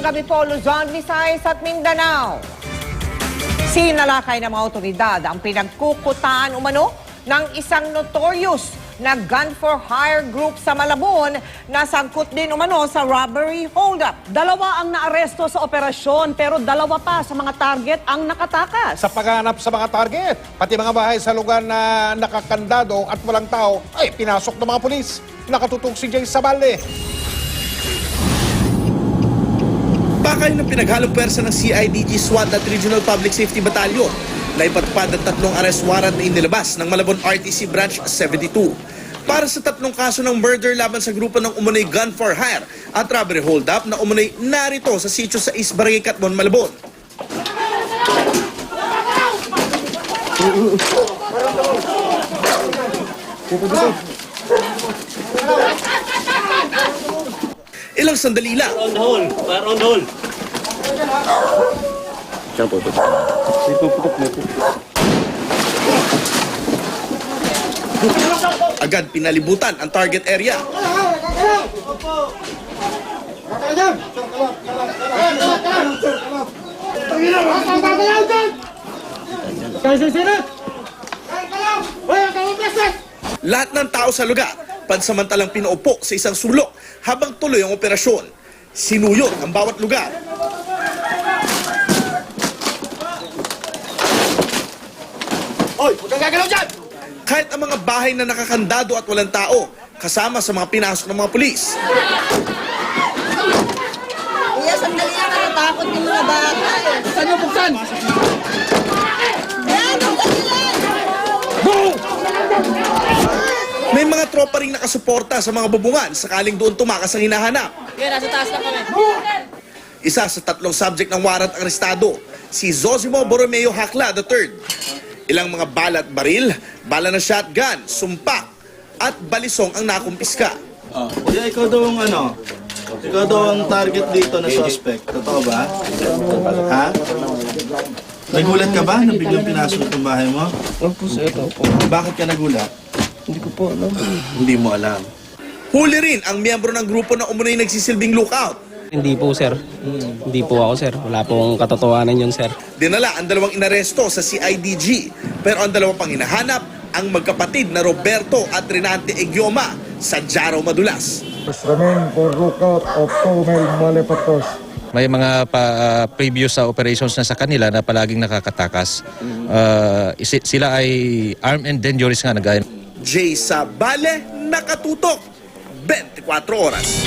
gabi po, Luzon, Visayas at Mindanao. Sinalakay ng mga otoridad ang pinagkukutaan umano ng isang notorious na gun-for-hire group sa Malabon na sangkot din umano sa robbery holdup. Dalawa ang naaresto sa operasyon pero dalawa pa sa mga target ang nakatakas. Sa paghahanap sa mga target, pati mga bahay sa lugar na nakakandado at walang tao, ay pinasok ng mga pulis. Nakatutok si Jay Sabalde. Pakay ng pinaghalong pwersa ng CIDG SWAT at Regional Public Safety Battalion na ipatupad ang 3 arrest warrant na inilabas ng Malabon RTC Branch 72 para sa 3 kaso ng murder laban sa grupo ng umunoy gun for hire at robbery hold-up na umunoy narito sa sitio sa East Barangay Catmon, Malabon. Ilang sandali lang. On hold. Fire on hold. Agad pinalibutan ang target area. Lahat ng tao sa lugar, pansamantalang pinaupo sa isang sulok habang tuloy ang operasyon. Sinuyot ang bawat lugar. Hoy, huwag kang gagalaw dyan! Kahit ang mga bahay na nakakandado at walang tao, kasama sa mga pinasok ng mga pulis. Kuya, sandali lang, natatakot yung mga bata eh. Saan yung buksan? Yan, sandali lang! May mga tropa ring nakasuporta sa mga bubungan sakaling doon tumakas ang hinahanap. Kuya, nasa taas lang kami. Isa sa 3 subject ng warrant ang arestado, si Zosimo Borromeo Hakla III. Ilang mga bala at baril, bala ng shotgun, sumpak, at balisong ang nakumpiska. Kuya, ikaw daw ang ikaw daw ang target dito na suspect. Totoo ba? Ha? Nagulat ka ba na biglang pinasok itong bahay mo? Opo, sir. Opo. Bakit ka nagulat? Hindi ko po alam. Hindi mo alam. Huli rin ang miyembro ng grupo na umunoy nagsisilbing lookout. Hindi po, sir. Hindi po ako, sir. Wala pong katotohanan yun, sir. Dinala ang 2 inaresto sa CIDG, pero ang 2 pang hinahanap ang magkapatid na Roberto at Renante Egioma sa Jaro Madulas. Remain for lookout of 2 male malefactors. May mga previous sa operations na sa kanila na palaging nakakatakas. Sila ay armed and dangerous nga na gaya. Jay Sabale, nakatutok 24 oras.